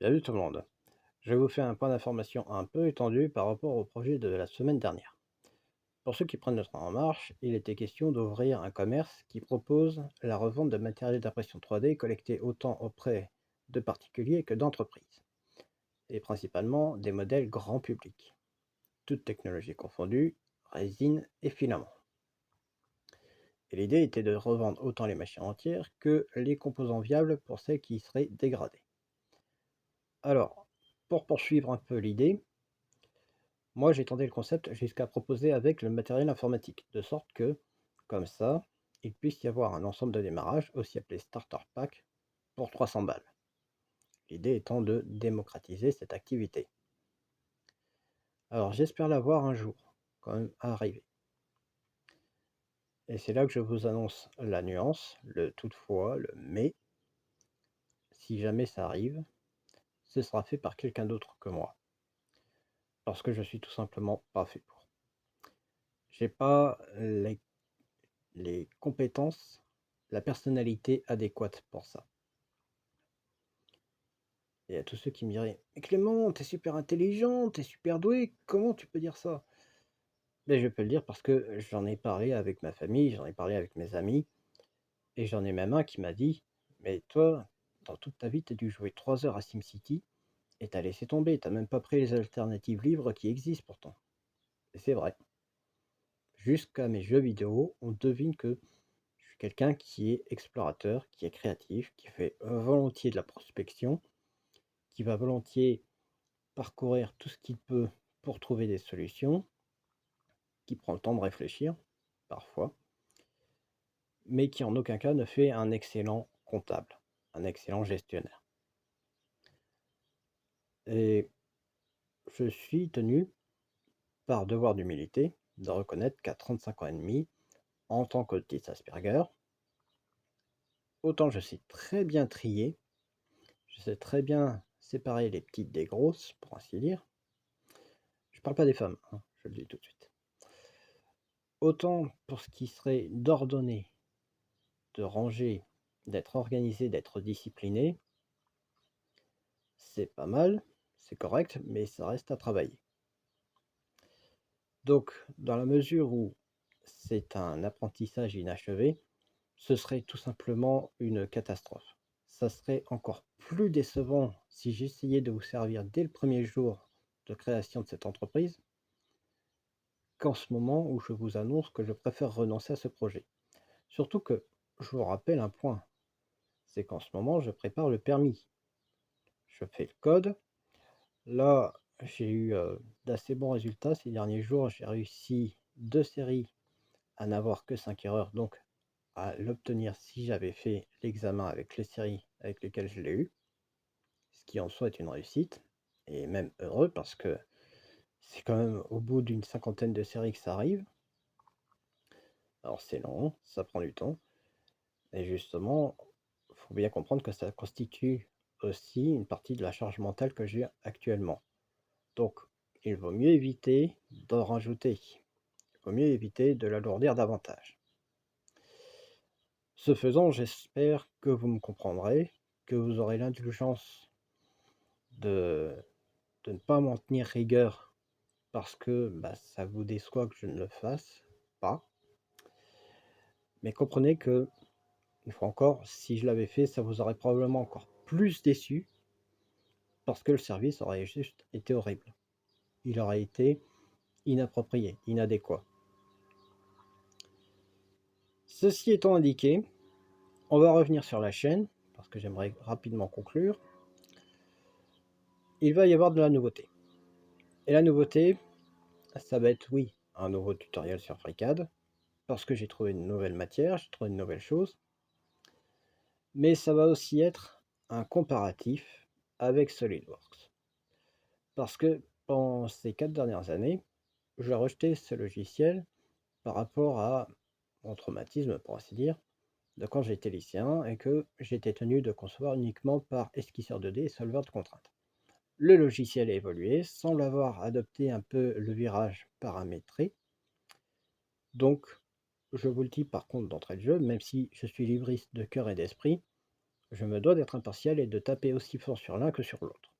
Salut tout le monde. Je vous fais un point d'information un peu étendu par rapport au projet de la semaine dernière. Pour ceux qui prennent le train en marche, il était question d'ouvrir un commerce qui propose la revente de matériel d'impression 3D collecté autant auprès de particuliers que d'entreprises, et principalement des modèles grand public, toutes technologies confondues, résine et filaments. Et l'idée était de revendre autant les machines entières que les composants viables pour celles qui seraient dégradées. Alors, pour poursuivre un peu l'idée, moi, j'ai tenté le concept jusqu'à proposer avec le matériel informatique, de sorte que, comme ça, il puisse y avoir un ensemble de démarrage, aussi appelé Starter Pack, pour 300 balles. L'idée étant de démocratiser cette activité. Alors, j'espère la voir un jour, quand même, arriver. Et c'est là que je vous annonce la nuance, le toutefois, le mais. Si jamais ça arrive, ce sera fait par quelqu'un d'autre que moi. Parce que je suis tout simplement pas fait pour. J'ai pas les compétences, la personnalité adéquate pour ça. Et à tous ceux qui me diraient: «Mais Clément, t'es super intelligent, t'es super doué, comment tu peux dire ça?» Mais je peux le dire parce que j'en ai parlé avec ma famille, j'en ai parlé avec mes amis, et j'en ai même un qui m'a dit: «Mais toi, dans toute ta vie, t'as dû jouer 3 heures à SimCity et t'as laissé tomber, t'as même pas pris les alternatives libres qui existent pourtant.» Et c'est vrai. Jusqu'à mes jeux vidéo, on devine que je suis quelqu'un qui est explorateur, qui est créatif, qui fait volontiers de la prospection, qui va volontiers parcourir tout ce qu'il peut pour trouver des solutions, qui prend le temps de réfléchir, parfois, mais qui en aucun cas ne fait un excellent comptable, un excellent gestionnaire. Et je suis tenu, par devoir d'humilité, de reconnaître qu'à 35 ans et demi, en tant qu'autiste Asperger, autant je sais très bien trier, je sais très bien séparer les petites des grosses, pour ainsi dire. Je parle pas des femmes, hein, je le dis tout de suite. Autant pour ce qui serait d'ordonner, de ranger, d'être organisé, d'être discipliné, c'est pas mal, c'est correct, mais ça reste à travailler. Donc, dans la mesure où c'est un apprentissage inachevé, ce serait tout simplement une catastrophe. Ça serait encore plus décevant si j'essayais de vous servir dès le premier jour de création de cette entreprise qu'en ce moment où je vous annonce que je préfère renoncer à ce projet. Surtout que, je vous rappelle un point, c'est qu'en ce moment je prépare le permis. Je fais le code. Là, j'ai eu d'assez bons résultats ces derniers jours. J'ai réussi 2 séries à n'avoir que 5 erreurs, donc à l'obtenir si j'avais fait l'examen avec les séries avec lesquelles je l'ai eu, ce qui en soi est une réussite, et même heureux parce que c'est quand même au bout d'une cinquantaine de séries que ça arrive. Alors c'est long, ça prend du temps, et justement, il faut bien comprendre que ça constitue aussi une partie de la charge mentale que j'ai actuellement. Donc, il vaut mieux éviter d'en rajouter. Il vaut mieux éviter de l'alourdir davantage. Ce faisant, j'espère que vous me comprendrez, que vous aurez l'indulgence de, de ne pas m'en tenir rigueur parce que ça vous déçoit que je ne le fasse pas. Mais comprenez que, une fois encore, si je l'avais fait, ça vous aurait probablement encore plus déçu parce que le service aurait juste été horrible. Il aurait été inapproprié, inadéquat. Ceci étant indiqué, on va revenir sur la chaîne, parce que j'aimerais rapidement conclure. Il va y avoir de la nouveauté. Et la nouveauté, ça va être, oui, un nouveau tutoriel sur FreeCAD, parce que j'ai trouvé une nouvelle matière, j'ai trouvé une nouvelle chose. Mais ça va aussi être un comparatif avec SolidWorks. Parce que pendant ces 4 dernières années, j'ai rejeté ce logiciel par rapport à mon traumatisme, pour ainsi dire, de quand j'étais lycéen et que j'étais tenu de concevoir uniquement par esquisseur 2D et solveur de contraintes. Le logiciel a évolué, semble avoir adopté un peu le virage paramétré. Donc, je vous le dis par contre d'entrée de jeu, même si je suis libriste de cœur et d'esprit, Je me dois d'être impartial et de taper aussi fort sur l'un que sur l'autre.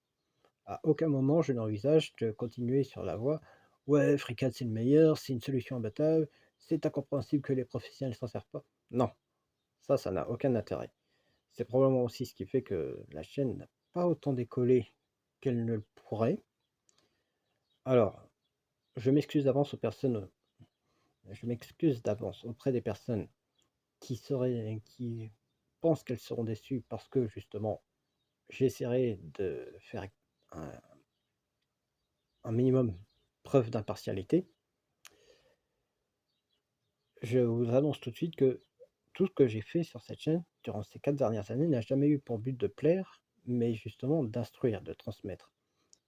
À aucun moment je n'envisage de continuer sur la voie: «Ouais, FreeCAD c'est le meilleur, c'est une solution imbattable, c'est incompréhensible que les professionnels ne s'en servent pas». Non, ça n'a aucun intérêt. C'est probablement aussi ce qui fait que la chaîne n'a pas autant décollé qu'elle ne le pourrait. Alors, je m'excuse d'avance aux personnes je m'excuse d'avance auprès des personnes qui pensent qu'elles seront déçues parce que justement, j'essaierai de faire un minimum preuve d'impartialité. Je vous annonce tout de suite que tout ce que j'ai fait sur cette chaîne durant ces 4 dernières années n'a jamais eu pour but de plaire, mais justement d'instruire, de transmettre,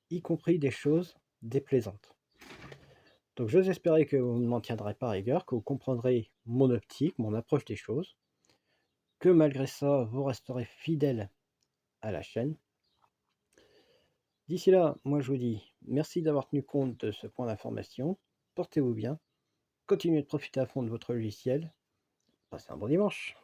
y compris des choses déplaisantes. Donc j'ose espérer que vous ne m'en tiendrez pas rigueur, que vous comprendrez mon optique, mon approche des choses, que malgré ça, vous resterez fidèle à la chaîne. D'ici là, moi je vous dis merci d'avoir tenu compte de ce point d'information, portez-vous bien, continuez de profiter à fond de votre logiciel, passez un bon dimanche.